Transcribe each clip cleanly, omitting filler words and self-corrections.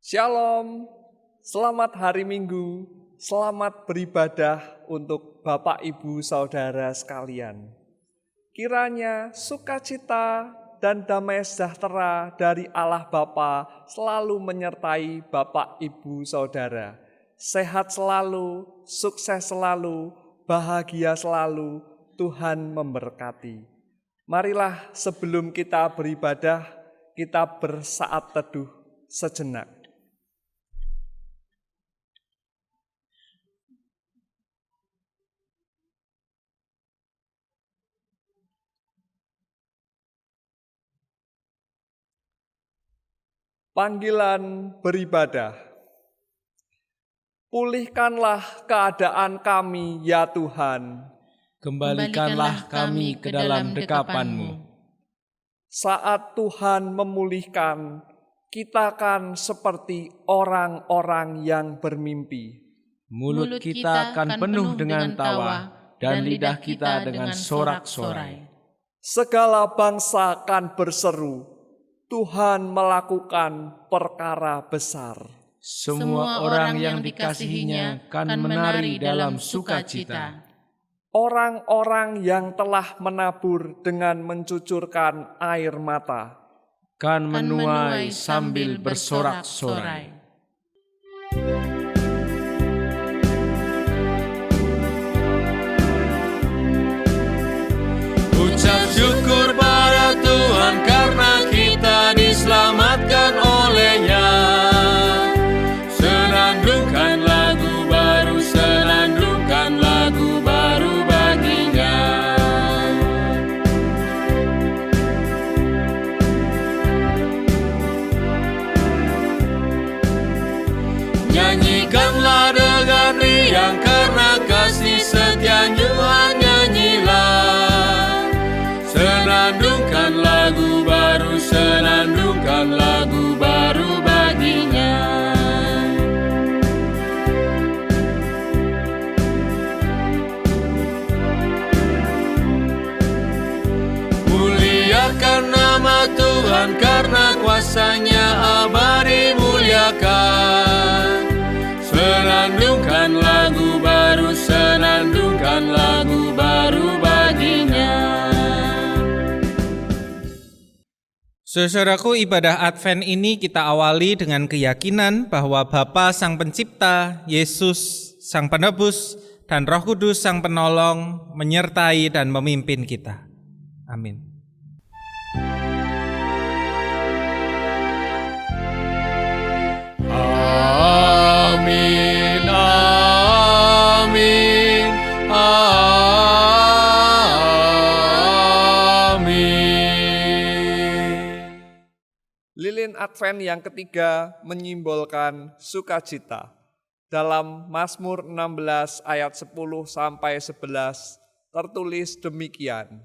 Shalom, selamat hari Minggu, selamat beribadah untuk Bapak, Ibu, Saudara sekalian. Kiranya sukacita dan damai sejahtera dari Allah Bapa selalu menyertai Bapak, Ibu, Saudara. Sehat selalu, sukses selalu, bahagia selalu, Tuhan memberkati. Marilah sebelum kita beribadah, kita bersaat teduh sejenak. Panggilan beribadah. Pulihkanlah keadaan kami, ya Tuhan. Kembalikanlah kami ke dalam dekapan-Mu. Saat Tuhan memulihkan, kita kan seperti orang-orang yang bermimpi. Mulut kita akan penuh dengan tawa, dan lidah kita dengan sorak-sorai. Segala bangsa kan berseru, Tuhan melakukan perkara besar. Semua orang yang dikasihinya kan menari dalam sukacita. Orang-orang yang telah menabur dengan mencucurkan air mata Kan menuai sambil bersorak-sorai. Ucap syukur pada Tuhan karena kita diselamatkan oleh-Nya. Senandungkan lagu baru, senandungkan lagu baru bagi-Nya. Nyanyikanlah dengan riang karena kasih setia-Nya, nyanyilah. Senandungkan lagu baru, senandungkan lagu baru bagi-Nya. Muliakan nama Tuhan karena kuasa-Nya abadi, muliakan. Senandungkan lagu baru, senandungkan lagu baru bagi-Nya. Saudaraku, ibadah Advent ini kita awali dengan keyakinan bahwa Bapa Sang Pencipta, Yesus Sang Penebus, dan Roh Kudus Sang Penolong menyertai dan memimpin kita. Amin. Amin, amin, amin. Lilin Advent yang ketiga menyimbolkan sukacita. Dalam Mazmur 16 ayat 10-11 tertulis demikian.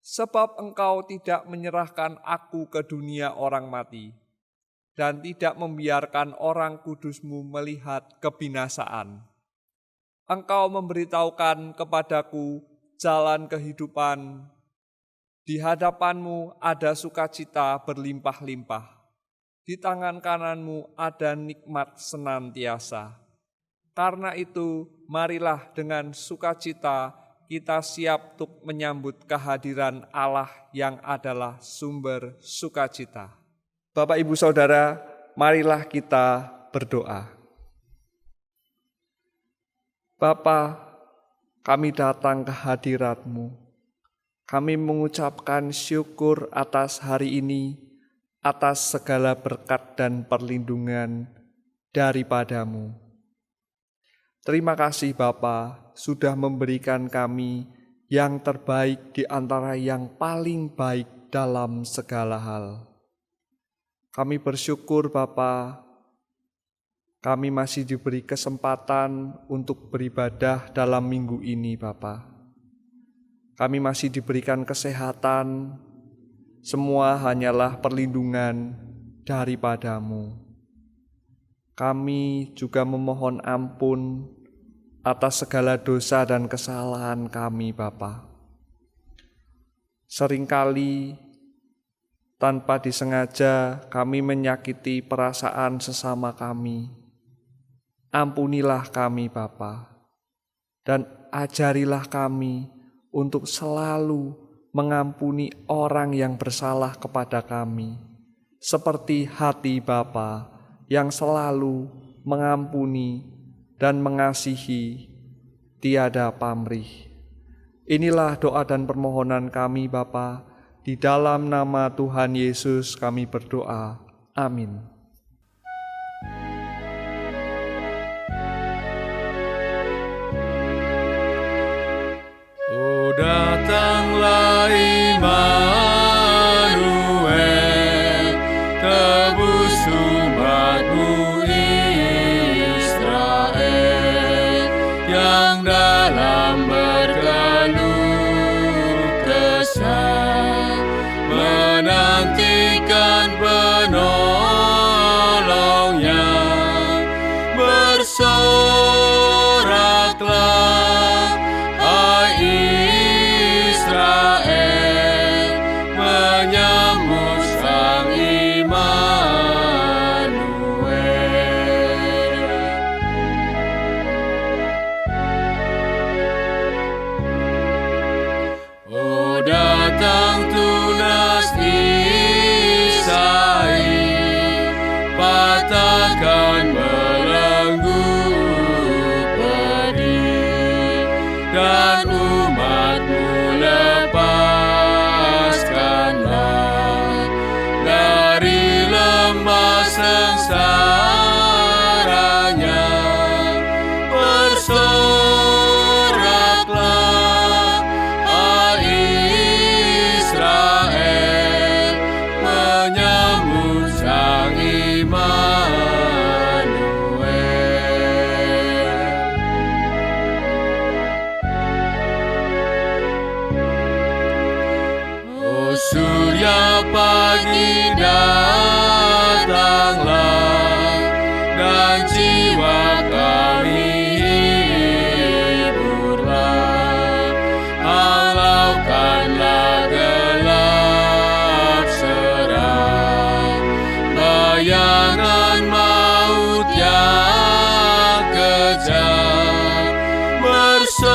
Sebab Engkau tidak menyerahkan aku ke dunia orang mati, dan tidak membiarkan orang kudus-Mu melihat kebinasaan. Engkau memberitahukan kepadaku jalan kehidupan. Di hadapan-Mu ada sukacita berlimpah-limpah. Di tangan kanan-Mu ada nikmat senantiasa. Karena itu, marilah dengan sukacita kita siap untuk menyambut kehadiran Allah yang adalah sumber sukacita. Bapak, Ibu, Saudara, marilah kita berdoa. Bapa, kami datang ke hadirat-Mu. Kami mengucapkan syukur atas hari ini, atas segala berkat dan perlindungan daripada-Mu. Terima kasih Bapa, sudah memberikan kami yang terbaik di antara yang paling baik dalam segala hal. Kami bersyukur Bapa, kami masih diberi kesempatan untuk beribadah dalam minggu ini Bapa. Kami masih diberikan kesehatan, semua hanyalah perlindungan daripada-Mu. Kami juga memohon ampun atas segala dosa dan kesalahan kami Bapa. Seringkali tanpa disengaja kami menyakiti perasaan sesama kami. Ampunilah kami Bapa, dan ajarilah kami untuk selalu mengampuni orang yang bersalah kepada kami, seperti hati Bapa yang selalu mengampuni dan mengasihi tiada pamrih. Inilah doa dan permohonan kami Bapa, di dalam nama Tuhan Yesus kami berdoa. Amin. Oh, datanglah Immanuel, tebus umat-Mu Israel, yang dalam berkeluh kesah menantikan penolongnya. Bersoraklah, hai Israel, menyambut Sang Immanuel. Oh, datang tunas Isai, patahkan belenggu pedih, dan umat-Mu lepaskanlah dari lembah sengsaranya. Bersoraklah, hai Israel, menyambut Sang Immanuel. Oh, surya pagi datanglah, dan jiwa kami hiburlah. Halaukanlah gelap seram, bayangan maut yang kejam. Bersoraklah,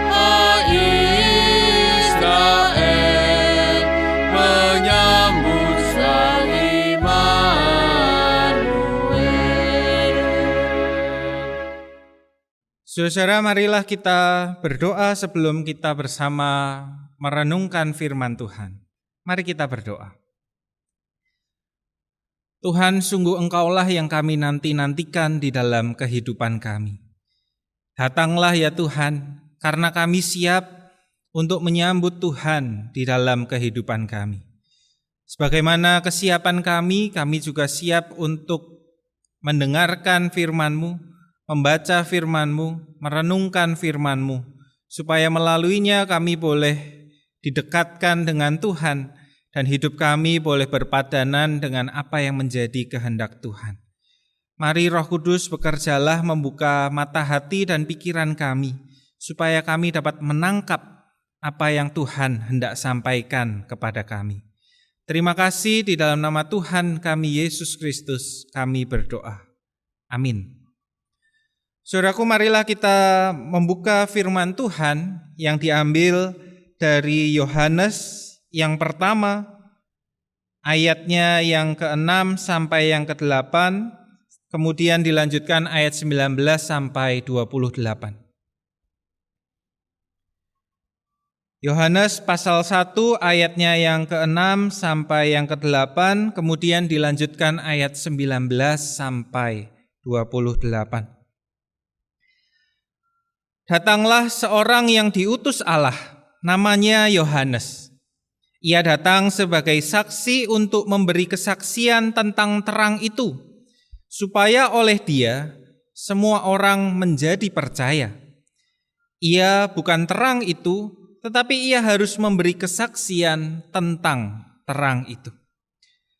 hai Israel, menyambut Sang Immanuel. Saudara, marilah kita berdoa sebelum kita bersama merenungkan firman Tuhan. Mari kita berdoa. Tuhan, sungguh Engkaulah yang kami nanti-nantikan di dalam kehidupan kami. Datanglah ya Tuhan, karena kami siap untuk menyambut Tuhan di dalam kehidupan kami. Sebagaimana kesiapan kami juga siap untuk mendengarkan firman-Mu, membaca firman-Mu, merenungkan firman-Mu, supaya melaluinya kami boleh didekatkan dengan Tuhan, dan hidup kami boleh berpadanan dengan apa yang menjadi kehendak Tuhan. Mari Roh Kudus bekerjalah membuka mata hati dan pikiran kami, supaya kami dapat menangkap apa yang Tuhan hendak sampaikan kepada kami. Terima kasih, di dalam nama Tuhan kami Yesus Kristus kami berdoa. Amin. Saudaraku, marilah kita membuka firman Tuhan yang diambil dari Yohanes yang pertama, ayatnya yang ke-6 sampai yang ke-8, kemudian dilanjutkan ayat 19 sampai 28. Yohanes pasal 1 ayatnya yang ke-6 sampai yang ke-8, kemudian dilanjutkan ayat 19 sampai 28. Datanglah seorang yang diutus Allah, namanya Yohanes. Ia datang sebagai saksi untuk memberi kesaksian tentang terang itu, supaya oleh dia semua orang menjadi percaya. Ia bukan terang itu, tetapi ia harus memberi kesaksian tentang terang itu.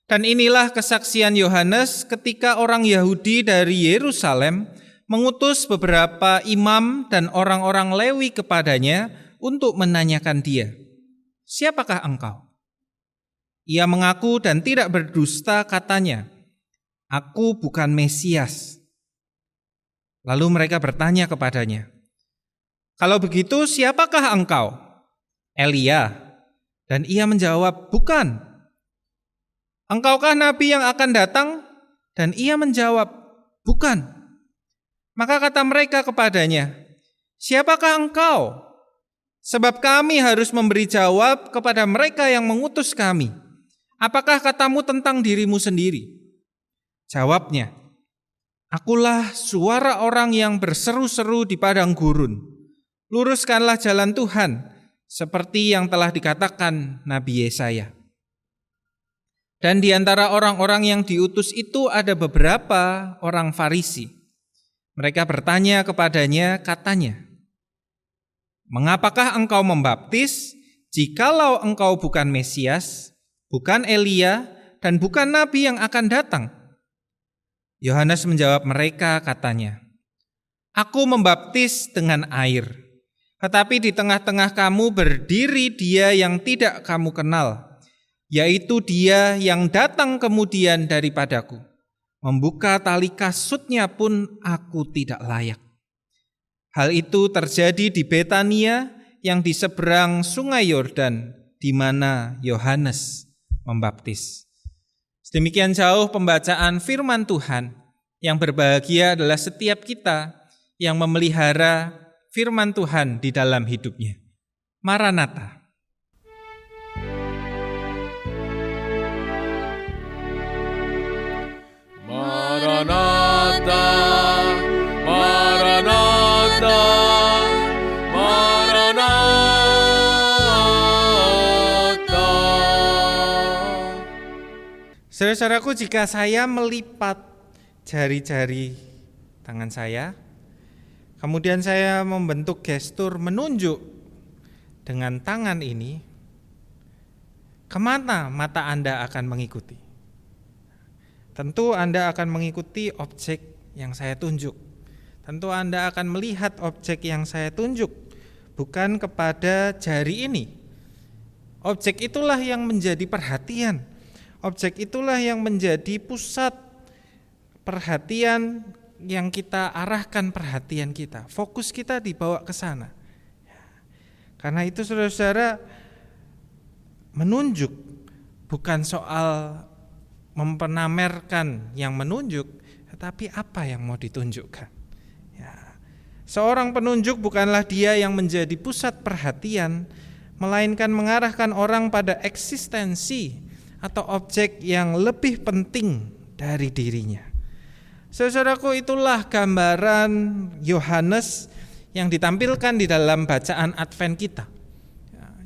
Dan inilah kesaksian Yohanes ketika orang Yahudi dari Yerusalem mengutus beberapa imam dan orang-orang Lewi kepadanya untuk menanyakan dia, "Siapakah engkau?" Ia mengaku dan tidak berdusta, katanya, "Aku bukan Mesias." Lalu mereka bertanya kepadanya, "Kalau begitu siapakah engkau?" "Elia." Dan ia menjawab, "Bukan." "Engkaukah nabi yang akan datang?" Dan ia menjawab, "Bukan." Maka kata mereka kepadanya, "Siapakah engkau? Sebab kami harus memberi jawab kepada mereka yang mengutus kami. Apakah katamu tentang dirimu sendiri?" Jawabnya, "Akulah suara orang yang berseru-seru di padang gurun. Luruskanlah jalan Tuhan, seperti yang telah dikatakan Nabi Yesaya." Dan di antara orang-orang yang diutus itu ada beberapa orang Farisi. Mereka bertanya kepadanya, katanya, "Mengapakah engkau membaptis, jikalau engkau bukan Mesias, bukan Elia, dan bukan Nabi yang akan datang?" Yohanes menjawab mereka, katanya, "Aku membaptis dengan air, tetapi di tengah-tengah kamu berdiri Dia yang tidak kamu kenal, yaitu Dia yang datang kemudian daripadaku. Membuka tali kasutnya pun aku tidak layak." Hal itu terjadi di Betania yang di seberang Sungai Yordan, di mana Yohanes membaptis. Sedemikian jauh pembacaan firman Tuhan. Yang berbahagia adalah setiap kita yang memelihara firman Tuhan di dalam hidupnya. Maranatha. Maranatha, Maranatha, Maranatha. Saudara-saudaraku, jika saya melipat jari-jari tangan saya, kemudian saya membentuk gestur menunjuk dengan tangan ini, kemana mata Anda akan mengikuti? Tentu Anda akan mengikuti objek yang saya tunjuk. Tentu Anda akan melihat objek yang saya tunjuk, bukan kepada jari ini. Objek itulah yang menjadi perhatian. Objek itulah yang menjadi pusat perhatian yang kita arahkan perhatian kita. Fokus kita dibawa ke sana. Karena itu saudara-saudara, menunjuk bukan soal mempenamerkan yang menunjuk, tetapi apa yang mau ditunjukkan. Ya. Seorang penunjuk bukanlah dia yang menjadi pusat perhatian, melainkan mengarahkan orang pada eksistensi atau objek yang lebih penting dari dirinya. Saudaraku, itulah gambaran Yohanes yang ditampilkan di dalam bacaan Advent kita.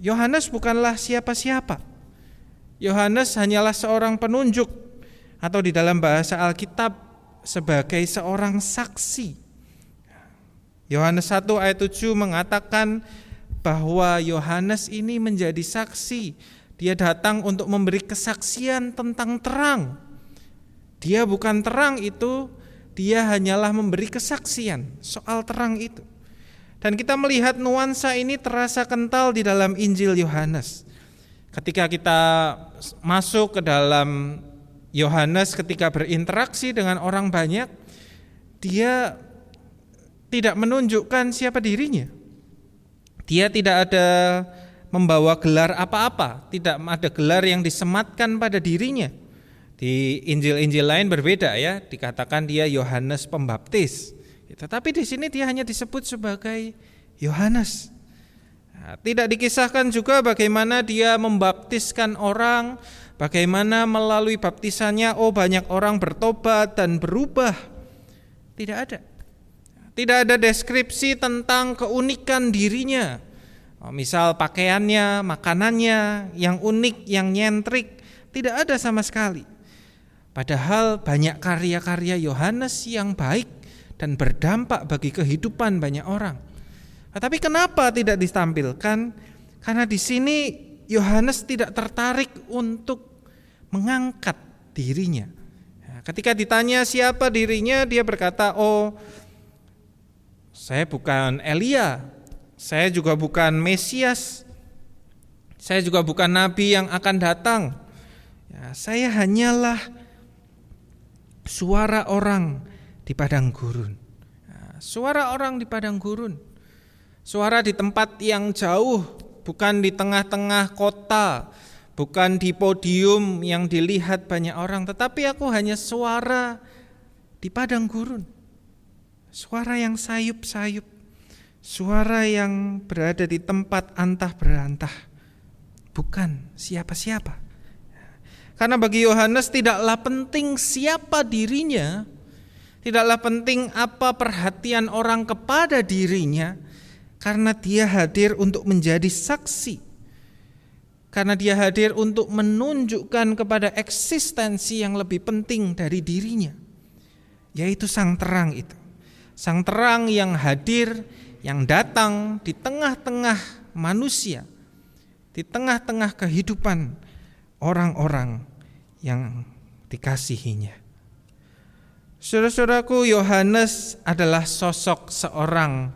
Yohanes bukanlah siapa-siapa. Yohanes hanyalah seorang penunjuk, atau di dalam bahasa Alkitab sebagai seorang saksi. Yohanes 1 ayat 7 mengatakan bahwa Yohanes ini menjadi saksi. Dia datang untuk memberi kesaksian tentang terang. Dia bukan terang itu, dia hanyalah memberi kesaksian soal terang itu. Dan kita melihat nuansa ini terasa kental di dalam Injil Yohanes. Ketika kita masuk ke dalam Yohanes, ketika berinteraksi dengan orang banyak, dia tidak menunjukkan siapa dirinya. Dia tidak ada membawa gelar apa-apa, tidak ada gelar yang disematkan pada dirinya. Di Injil-Injil lain berbeda ya, dikatakan dia Yohanes Pembaptis. Tetapi di sini dia hanya disebut sebagai Yohanes. Tidak dikisahkan juga bagaimana dia membaptiskan orang, bagaimana melalui baptisannya banyak orang bertobat dan berubah. Tidak ada. Tidak ada deskripsi tentang keunikan dirinya. Misal pakaiannya, makanannya yang unik, yang nyentrik, tidak ada sama sekali. Padahal banyak karya-karya Yohanes yang baik dan berdampak bagi kehidupan banyak orang. Tapi kenapa tidak ditampilkan? Karena di sini Yohanes tidak tertarik untuk mengangkat dirinya. Ketika ditanya siapa dirinya, dia berkata, saya bukan Elia, saya juga bukan Mesias. Saya juga bukan nabi yang akan datang. Ya, saya hanyalah suara orang di padang gurun. Ya, suara orang di padang gurun. Suara di tempat yang jauh, bukan di tengah-tengah kota, bukan di podium yang dilihat banyak orang, tetapi aku hanya suara di padang gurun. Suara yang sayup-sayup, suara yang berada di tempat antah berantah, bukan siapa-siapa. Karena bagi Yohanes tidaklah penting siapa dirinya, tidaklah penting apa perhatian orang kepada dirinya, karena dia hadir untuk menjadi saksi. Karena dia hadir untuk menunjukkan kepada eksistensi yang lebih penting dari dirinya, yaitu sang terang itu. Sang terang yang hadir, yang datang di tengah-tengah manusia, di tengah-tengah kehidupan orang-orang yang dikasihinya. Saudara-saudaraku, Yohanes adalah sosok seorang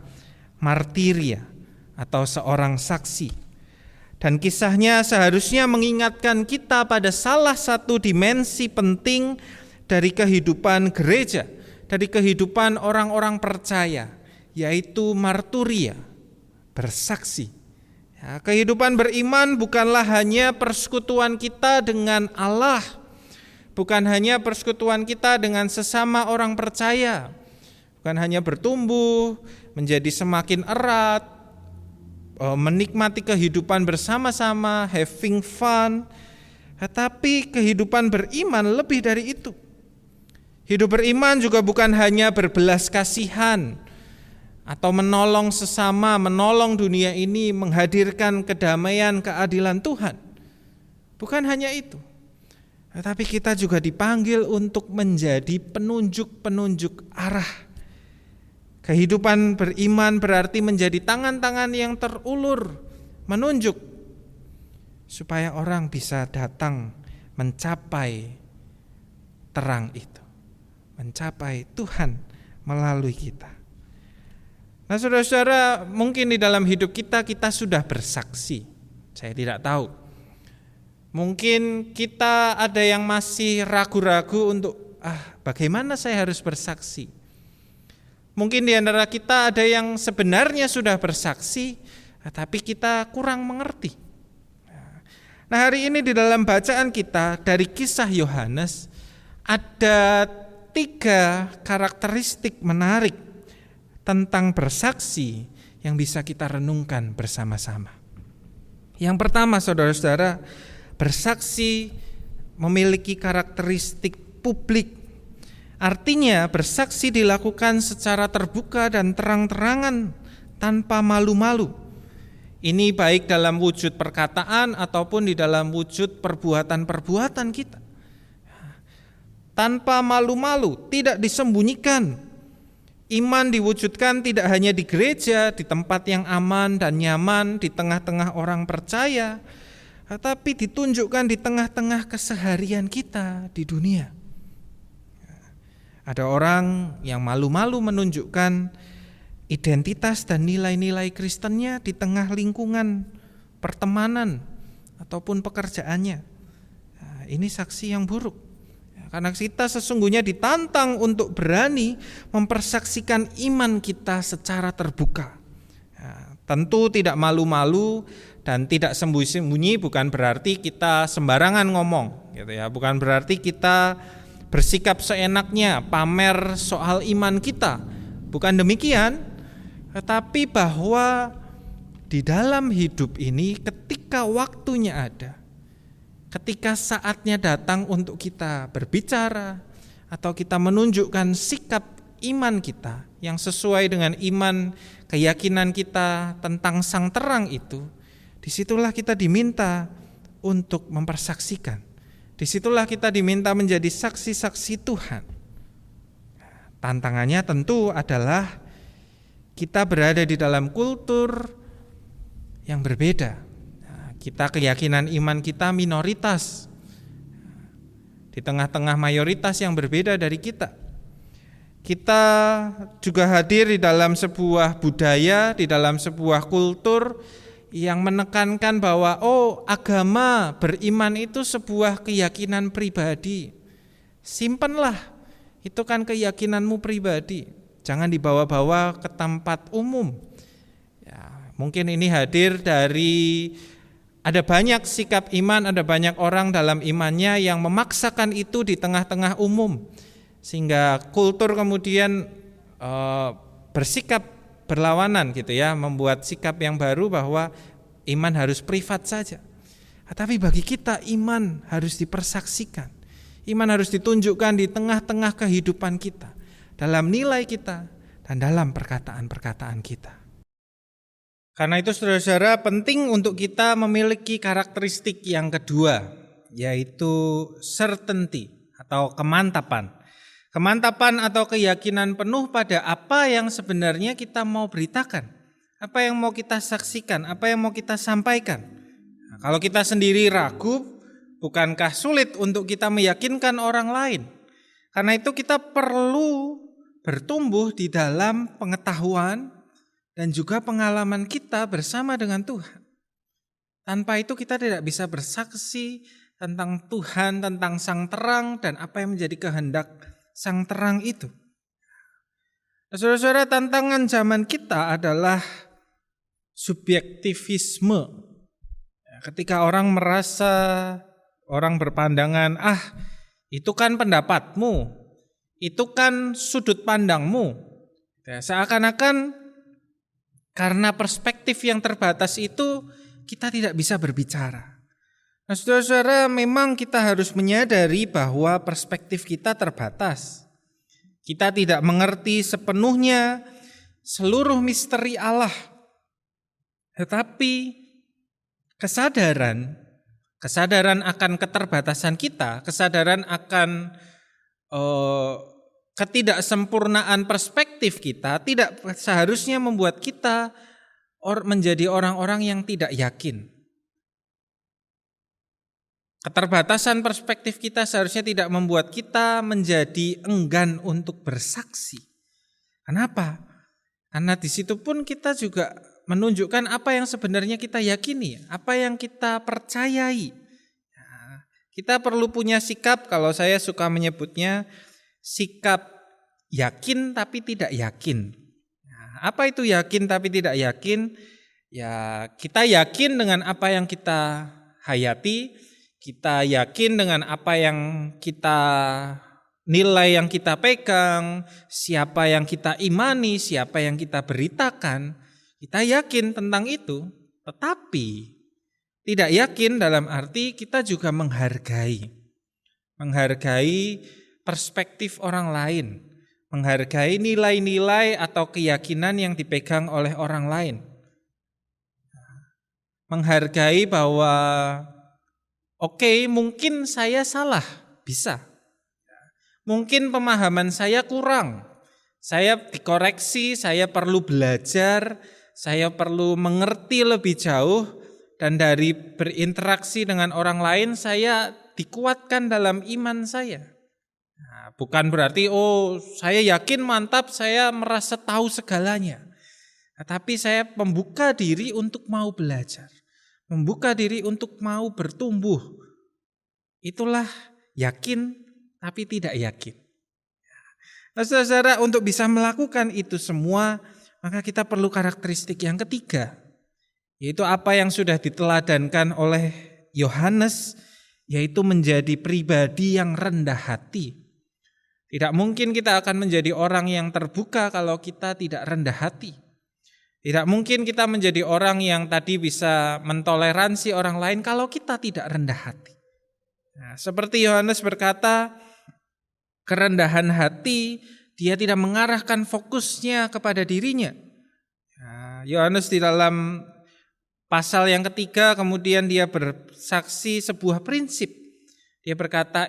martiria atau seorang saksi. Dan kisahnya seharusnya mengingatkan kita pada salah satu dimensi penting dari kehidupan gereja, dari kehidupan orang-orang percaya, yaitu marturia, bersaksi. Ya, kehidupan beriman bukanlah hanya persekutuan kita dengan Allah, bukan hanya persekutuan kita dengan sesama orang percaya, bukan hanya bertumbuh menjadi semakin erat, menikmati kehidupan bersama-sama, having fun, tetapi kehidupan beriman lebih dari itu. Hidup beriman juga bukan hanya berbelas kasihan atau menolong sesama, menolong dunia ini, menghadirkan kedamaian, keadilan Tuhan. Bukan hanya itu, tetapi kita juga dipanggil untuk menjadi penunjuk-penunjuk arah. Kehidupan beriman berarti menjadi tangan-tangan yang terulur, menunjuk, supaya orang bisa datang mencapai terang itu, mencapai Tuhan melalui kita. Nah, saudara-saudara, mungkin di dalam hidup kita sudah bersaksi. Saya tidak tahu. Mungkin kita ada yang masih ragu-ragu untuk bagaimana saya harus bersaksi. Mungkin di antara kita ada yang sebenarnya sudah bersaksi, tapi kita kurang mengerti. Nah, hari ini di dalam bacaan kita dari kisah Yohanes ada 3 karakteristik menarik tentang bersaksi yang bisa kita renungkan bersama-sama. Yang pertama, saudara-saudara, bersaksi memiliki karakteristik publik. Artinya bersaksi dilakukan secara terbuka dan terang-terangan tanpa malu-malu. Ini baik dalam wujud perkataan ataupun di dalam wujud perbuatan-perbuatan kita. Tanpa malu-malu, tidak disembunyikan. Iman diwujudkan tidak hanya di gereja, di tempat yang aman dan nyaman, di tengah-tengah orang percaya, tetapi ditunjukkan di tengah-tengah keseharian kita di dunia. Ada orang yang malu-malu menunjukkan identitas dan nilai-nilai Kristennya di tengah lingkungan pertemanan ataupun pekerjaannya. Nah, ini saksi yang buruk. Karena kita sesungguhnya ditantang untuk berani mempersaksikan iman kita secara terbuka. Nah, tentu tidak malu-malu dan tidak sembunyi-sembunyi bukan berarti kita sembarangan ngomong, gitu ya. Bukan berarti kita bersikap seenaknya, pamer soal iman kita. Bukan demikian, tetapi bahwa di dalam hidup ini ketika waktunya ada, ketika saatnya datang untuk kita berbicara atau kita menunjukkan sikap iman kita yang sesuai dengan iman keyakinan kita tentang sang terang itu, disitulah kita diminta untuk mempersaksikan. Disitulah kita diminta menjadi saksi-saksi Tuhan. Tantangannya tentu adalah kita berada di dalam kultur yang berbeda. Kita keyakinan iman kita minoritas di tengah-tengah mayoritas yang berbeda dari kita. Kita juga hadir di dalam sebuah budaya, di dalam sebuah kultur yang menekankan bahwa agama beriman itu sebuah keyakinan pribadi. Simpenlah, itu kan keyakinanmu pribadi. Jangan dibawa-bawa ke tempat umum. Ya, mungkin ini hadir dari ada banyak sikap iman, ada banyak orang dalam imannya yang memaksakan itu di tengah-tengah umum. Sehingga kultur kemudian bersikap berlawanan gitu ya, membuat sikap yang baru bahwa iman harus privat saja. Tapi bagi kita iman harus dipersaksikan. Iman harus ditunjukkan di tengah-tengah kehidupan kita, dalam nilai kita dan dalam perkataan-perkataan kita. Karena itu saudara-saudara, penting untuk kita memiliki karakteristik yang kedua, yaitu certainty atau kemantapan. Kemantapan atau keyakinan penuh pada apa yang sebenarnya kita mau beritakan, apa yang mau kita saksikan, apa yang mau kita sampaikan. Nah, kalau kita sendiri ragu, bukankah sulit untuk kita meyakinkan orang lain? Karena itu kita perlu bertumbuh di dalam pengetahuan dan juga pengalaman kita bersama dengan Tuhan. Tanpa itu kita tidak bisa bersaksi tentang Tuhan, tentang Sang Terang dan apa yang menjadi kehendak Sang Terang itu. Saudara-saudara, tantangan zaman kita adalah subjektivisme. Ketika orang merasa, orang berpandangan, itu kan pendapatmu, itu kan sudut pandangmu. Seakan-akan karena perspektif yang terbatas itu kita tidak bisa berbicara. Nah, saudara-saudara, memang kita harus menyadari bahwa perspektif kita terbatas. Kita tidak mengerti sepenuhnya seluruh misteri Allah. Tetapi kesadaran akan keterbatasan kita, kesadaran akan ketidaksempurnaan perspektif kita tidak seharusnya membuat kita menjadi orang-orang yang tidak yakin. Keterbatasan perspektif kita seharusnya tidak membuat kita menjadi enggan untuk bersaksi. Kenapa? Karena di situ pun kita juga menunjukkan apa yang sebenarnya kita yakini, apa yang kita percayai. Nah, kita perlu punya sikap, kalau saya suka menyebutnya sikap yakin tapi tidak yakin. Nah, apa itu yakin tapi tidak yakin? Ya, kita yakin dengan apa yang kita hayati, kita yakin dengan apa yang kita nilai yang kita pegang, siapa yang kita imani, siapa yang kita beritakan. Kita yakin tentang itu, tetapi tidak yakin dalam arti kita juga menghargai perspektif orang lain, menghargai nilai-nilai atau keyakinan yang dipegang oleh orang lain. Menghargai bahwa mungkin saya salah, bisa. Mungkin pemahaman saya kurang, saya dikoreksi, saya perlu belajar, saya perlu mengerti lebih jauh, dan dari berinteraksi dengan orang lain saya dikuatkan dalam iman saya. Nah, bukan berarti saya yakin mantap, saya merasa tahu segalanya. Tapi saya membuka diri untuk mau belajar, membuka diri untuk mau bertumbuh. Itulah yakin tapi tidak yakin. Nah, saudara, untuk bisa melakukan itu semua, maka kita perlu karakteristik yang ketiga, yaitu apa yang sudah diteladankan oleh Yohanes, yaitu menjadi pribadi yang rendah hati. Tidak mungkin kita akan menjadi orang yang terbuka kalau kita tidak rendah hati. Tidak mungkin kita menjadi orang yang tadi bisa mentoleransi orang lain kalau kita tidak rendah hati. Nah, seperti Yohanes berkata, kerendahan hati dia tidak mengarahkan fokusnya kepada dirinya. Yohanes di dalam pasal yang ketiga kemudian dia bersaksi sebuah prinsip. Dia berkata,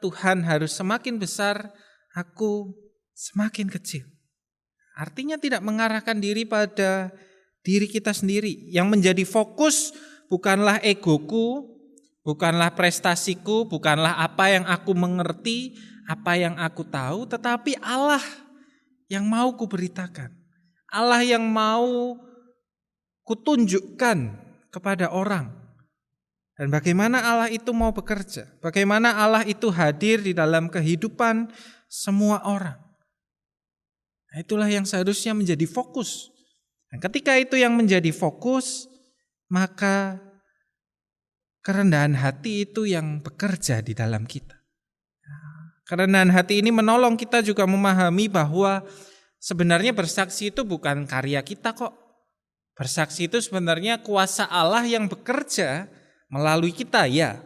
Tuhan harus semakin besar, aku semakin kecil. Artinya tidak mengarahkan diri pada diri kita sendiri. Yang menjadi fokus bukanlah egoku, bukanlah prestasiku, bukanlah apa yang aku mengerti, apa yang aku tahu, tetapi Allah yang mau kuberitakan. Allah yang mau kutunjukkan kepada orang. Dan bagaimana Allah itu mau bekerja, bagaimana Allah itu hadir di dalam kehidupan semua orang. Nah, itulah yang seharusnya menjadi fokus. Dan ketika itu yang menjadi fokus, maka kerendahan hati itu yang bekerja di dalam kita. Kerendahan hati ini menolong kita juga memahami bahwa sebenarnya bersaksi itu bukan karya kita kok. Bersaksi itu sebenarnya kuasa Allah yang bekerja melalui kita, ya.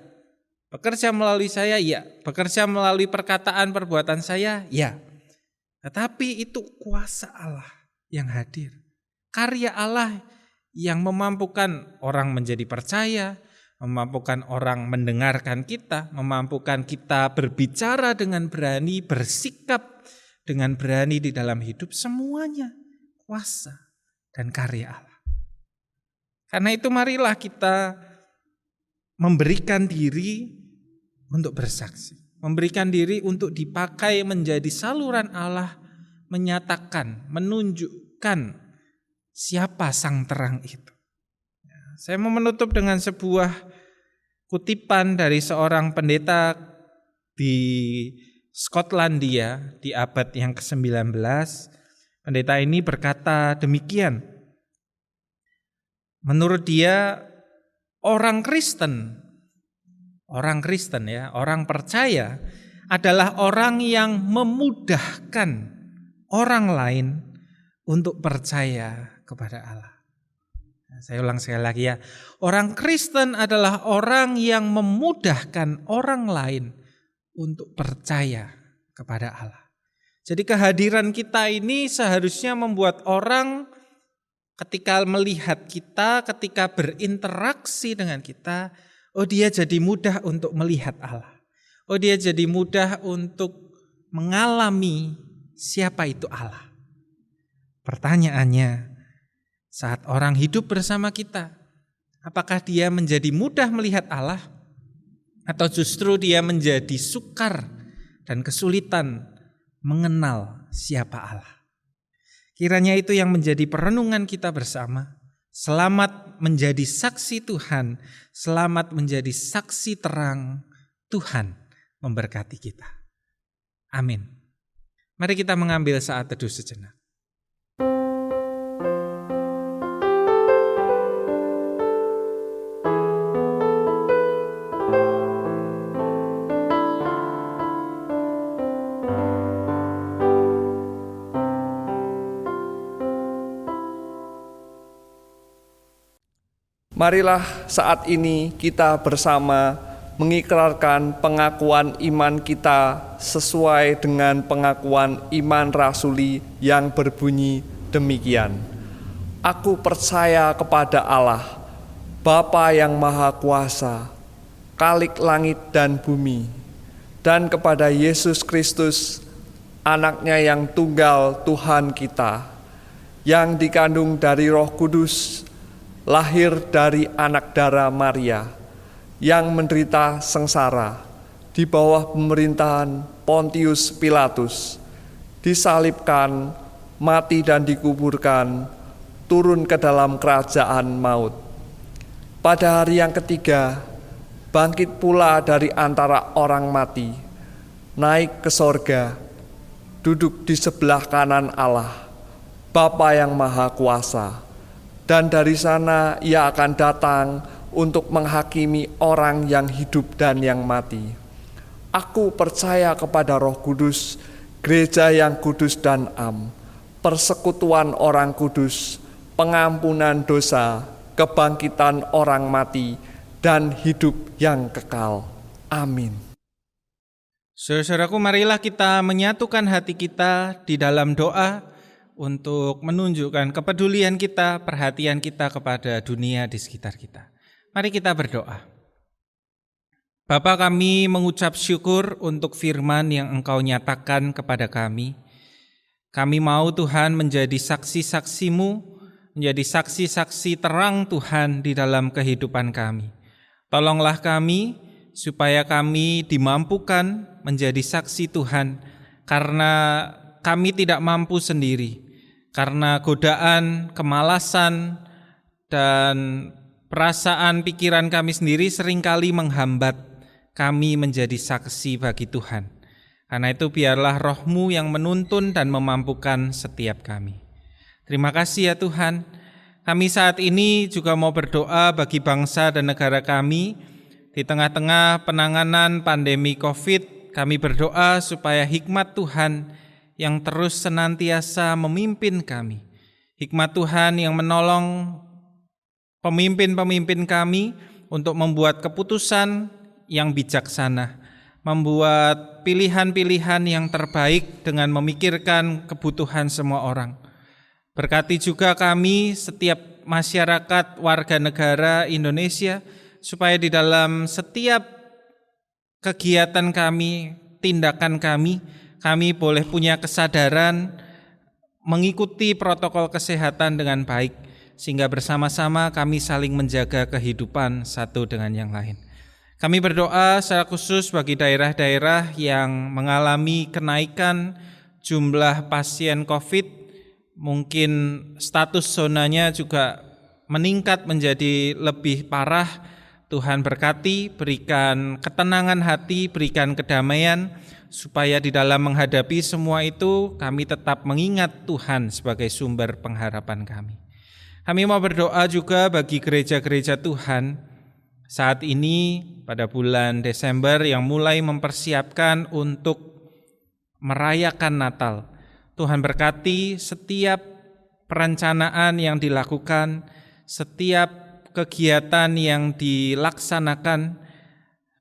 Bekerja melalui saya, ya. Bekerja melalui perkataan perbuatan saya, ya. Tetapi itu kuasa Allah yang hadir. Karya Allah yang memampukan orang menjadi percaya, memampukan orang mendengarkan kita, memampukan kita berbicara dengan berani, bersikap dengan berani di dalam hidup, semuanya kuasa dan karya Allah. Karena itu marilah kita memberikan diri untuk bersaksi, memberikan diri untuk dipakai menjadi saluran Allah menyatakan, menunjukkan siapa sang terang itu. Saya mau menutup dengan sebuah kutipan dari seorang pendeta di Skotlandia di abad yang ke-19. Pendeta ini berkata demikian. Menurut dia, orang Kristen ya, orang percaya adalah orang yang memudahkan orang lain untuk percaya kepada Allah. Saya ulang sekali lagi ya. Orang Kristen adalah orang yang memudahkan orang lain untuk percaya kepada Allah. Jadi kehadiran kita ini seharusnya membuat orang ketika melihat kita, ketika berinteraksi dengan kita, oh dia jadi mudah untuk melihat Allah. Oh dia jadi mudah untuk mengalami siapa itu Allah. Pertanyaannya, saat orang hidup bersama kita, apakah dia menjadi mudah melihat Allah? Atau justru dia menjadi sukar dan kesulitan mengenal siapa Allah? Kiranya itu yang menjadi perenungan kita bersama. Selamat menjadi saksi Tuhan, selamat menjadi saksi terang Tuhan memberkati kita. Amin. Mari kita mengambil saat teduh sejenak. Marilah saat ini kita bersama mengikrarkan pengakuan iman kita sesuai dengan pengakuan iman rasuli yang berbunyi demikian. Aku percaya kepada Allah, Bapa yang Maha Kuasa, Khalik langit dan bumi, dan kepada Yesus Kristus, Anaknya yang tunggal Tuhan kita, yang dikandung dari Roh Kudus, lahir dari anak darah Maria, yang menderita sengsara di bawah pemerintahan Pontius Pilatus, disalibkan, mati dan dikuburkan, turun ke dalam kerajaan maut. Pada hari yang ketiga, bangkit pula dari antara orang mati, naik ke sorga, duduk di sebelah kanan Allah, Bapa yang Maha Kuasa. Dan dari sana ia akan datang untuk menghakimi orang yang hidup dan yang mati. Aku percaya kepada Roh Kudus, gereja yang kudus dan am, persekutuan orang kudus, pengampunan dosa, kebangkitan orang mati, dan hidup yang kekal. Amin. Saudaraku, marilah kita menyatukan hati kita di dalam doa untuk menunjukkan kepedulian kita, perhatian kita kepada dunia di sekitar kita. Mari kita berdoa. Bapa, kami mengucap syukur untuk firman yang Engkau nyatakan kepada kami. Kami mau Tuhan menjadi saksi-saksi-Mu, menjadi saksi-saksi terang Tuhan di dalam kehidupan kami. Tolonglah kami supaya kami dimampukan menjadi saksi Tuhan, karena kami tidak mampu sendiri. Karena godaan, kemalasan, dan perasaan pikiran kami sendiri seringkali menghambat kami menjadi saksi bagi Tuhan. Karena itu biarlah Roh-Mu yang menuntun dan memampukan setiap kami. Terima kasih ya Tuhan. Kami saat ini juga mau berdoa bagi bangsa dan negara kami. Di tengah-tengah penanganan pandemi COVID, kami berdoa supaya hikmat Tuhan yang terus senantiasa memimpin kami. Hikmat Tuhan yang menolong pemimpin-pemimpin kami untuk membuat keputusan yang bijaksana, membuat pilihan-pilihan yang terbaik dengan memikirkan kebutuhan semua orang. Berkati juga kami setiap masyarakat warga negara Indonesia supaya di dalam setiap kegiatan kami, tindakan kami boleh punya kesadaran mengikuti protokol kesehatan dengan baik sehingga bersama-sama kami saling menjaga kehidupan satu dengan yang lain. Kami berdoa secara khusus bagi daerah-daerah yang mengalami kenaikan jumlah pasien COVID. Mungkin status zonanya juga meningkat menjadi lebih parah. Tuhan berkati, berikan ketenangan hati, berikan kedamaian, supaya di dalam menghadapi semua itu kami tetap mengingat Tuhan sebagai sumber pengharapan kami. Kami mau berdoa juga bagi gereja-gereja Tuhan saat ini pada bulan Desember yang mulai mempersiapkan untuk merayakan Natal. Tuhan berkati setiap perencanaan yang dilakukan, setiap kegiatan yang dilaksanakan,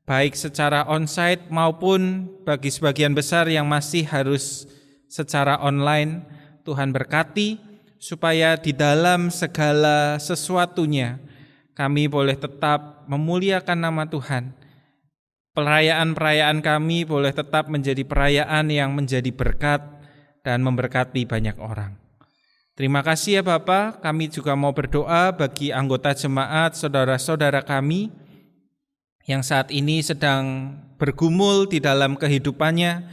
baik secara onsite maupun bagi sebagian besar yang masih harus secara online. Tuhan berkati supaya di dalam segala sesuatunya kami boleh tetap memuliakan nama Tuhan. Perayaan-perayaan kami boleh tetap menjadi perayaan yang menjadi berkat dan memberkati banyak orang. Terima kasih ya Bapa. Kami juga mau berdoa bagi anggota jemaat, saudara-saudara kami yang saat ini sedang bergumul di dalam kehidupannya,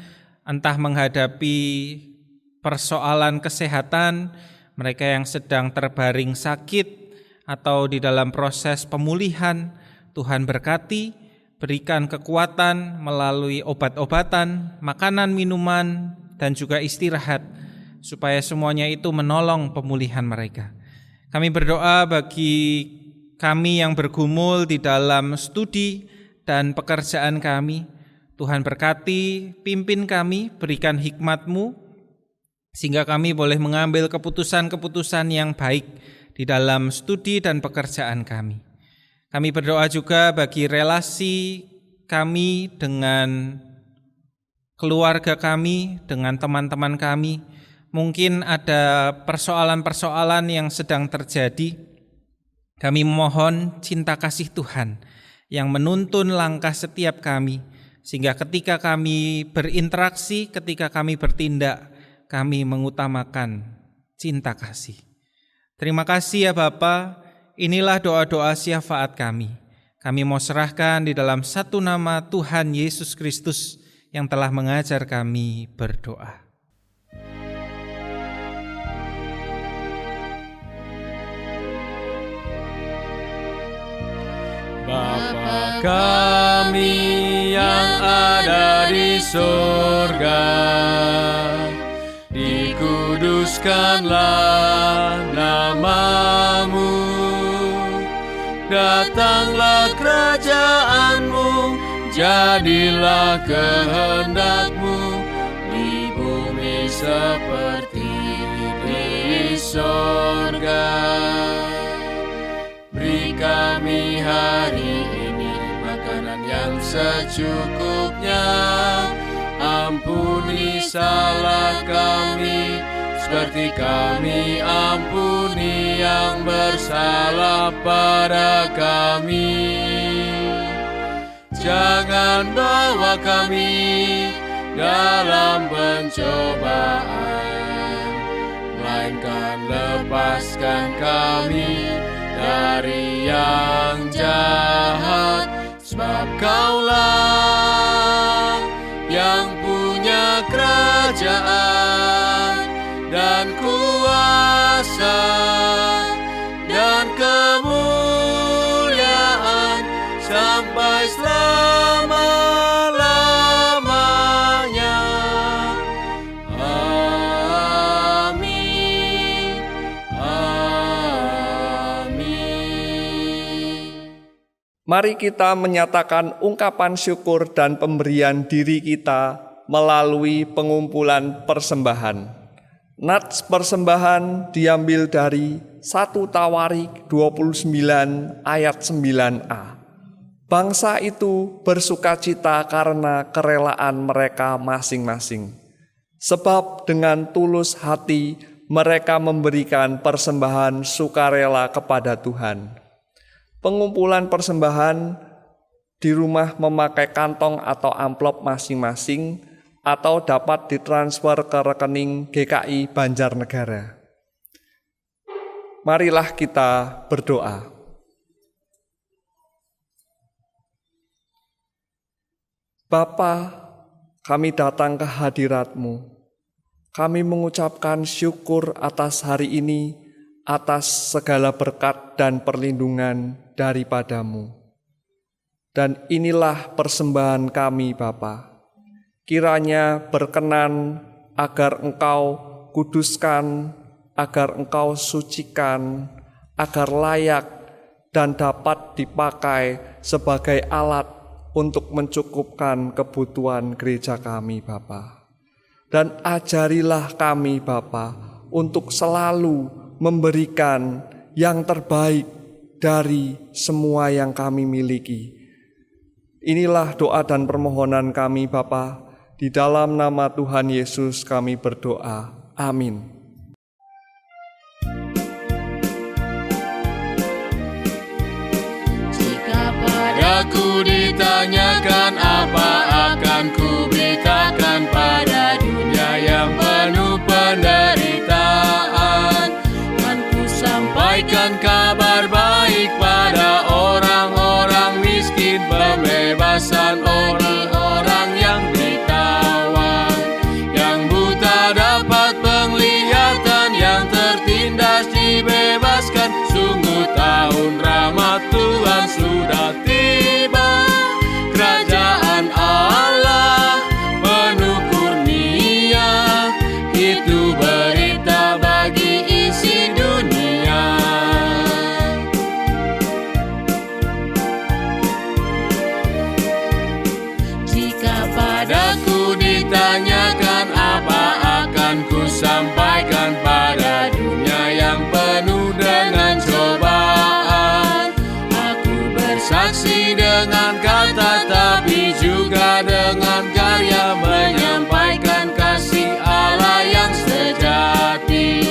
entah menghadapi persoalan kesehatan, mereka yang sedang terbaring sakit atau di dalam proses pemulihan. Tuhan berkati, berikan kekuatan melalui obat-obatan, makanan, minuman, dan juga istirahat, supaya semuanya itu menolong pemulihan mereka. Kami berdoa bagi kami yang bergumul di dalam studi dan pekerjaan kami. Tuhan berkati, pimpin kami, berikan hikmat-Mu, sehingga kami boleh mengambil keputusan-keputusan yang baik di dalam studi dan pekerjaan kami. Kami berdoa juga bagi relasi kami dengan keluarga kami, dengan teman-teman kami. Mungkin ada persoalan-persoalan yang sedang terjadi. Kami mohon cinta kasih Tuhan yang menuntun langkah setiap kami, sehingga ketika kami berinteraksi, ketika kami bertindak, kami mengutamakan cinta kasih. Terima kasih ya Bapa. Inilah doa-doa syafaat kami. Kami mau serahkan di dalam satu nama Tuhan Yesus Kristus yang telah mengajar kami berdoa. Bapa kami yang ada di surga, dikuduskanlah nama-Mu, datanglah kerajaan-Mu, jadilah kehendak-Mu di bumi seperti di surga. Beri kami hari ini makanan yang secukupnya. Ampuni salah kami seperti kami ampuni yang bersalah pada kami. Jangan bawa kami dalam pencobaan, melainkan lepaskan kami dari yang jahat. Sebab Kaulah yang punya kerajaan dan kuasa dan Mari kita menyatakan ungkapan syukur dan pemberian diri kita melalui pengumpulan persembahan. Nats persembahan diambil dari 1 Tawarik 29 ayat 9a. Bangsa itu bersukacita karena kerelaan mereka masing-masing. Sebab dengan tulus hati mereka memberikan persembahan sukarela kepada Tuhan. Pengumpulan persembahan di rumah memakai kantong atau amplop masing-masing atau dapat ditransfer ke rekening GKI Banjarnegara. Marilah kita berdoa. Bapa, kami datang ke hadirat-Mu. Kami mengucapkan syukur atas hari ini, atas segala berkat dan perlindungan daripada-Mu. Dan inilah persembahan kami, Bapa. Kiranya berkenan agar Engkau kuduskan, agar Engkau sucikan, agar layak dan dapat dipakai sebagai alat untuk mencukupkan kebutuhan gereja kami, Bapa. Dan ajarilah kami, Bapa, untuk selalu memberikan yang terbaik dari semua yang kami miliki. Inilah doa dan permohonan kami, Bapa. Di dalam nama Tuhan Yesus kami berdoa. Amin. Aku ditanyakan apa akan ku beritakan pada dunia yang penuh penderitaan. Kan ku sampaikan kabar baik pada orang-orang miskin, pembebasan orang-orang yang ditawan, yang buta dapat penglihatan, yang tertindas dibebaskan. Sungguh tahun rahmat Tuhan sudah tiba, kerajaan Allah penuh kurnia, itu berita bagi isi dunia. Jika padaku ditanyakan apa akan ku sampaikan pada dunia yang penuh dengan cobaan. Aku bersaksi dengan kata tapi juga dengan karya, menyampaikan kasih Allah yang sejati.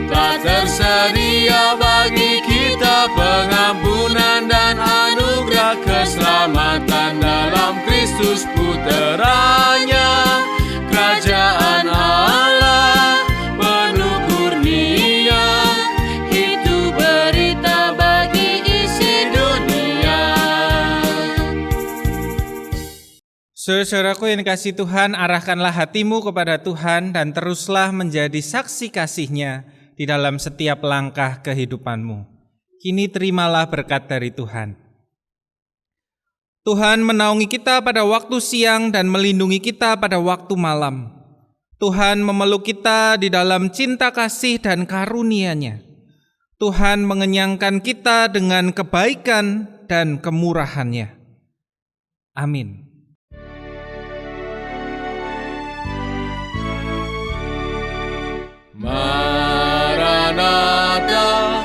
Telah tersedia bagi kita pengampunan dan anugerah keselamatan dalam Kristus Puteranya. Kerajaan Allah penuh kurnia, itu berita bagi isi dunia. Saudara-saudaraku yang dikasihi Tuhan, arahkanlah hatimu kepada Tuhan dan teruslah menjadi saksi kasih-Nya di dalam setiap langkah kehidupanmu. Kini terimalah berkat dari Tuhan. Tuhan menaungi kita pada waktu siang dan melindungi kita pada waktu malam. Tuhan memeluk kita di dalam cinta kasih dan karunia-Nya. Tuhan mengenyangkan kita dengan kebaikan dan kemurahan-Nya. Amin. Maranatha,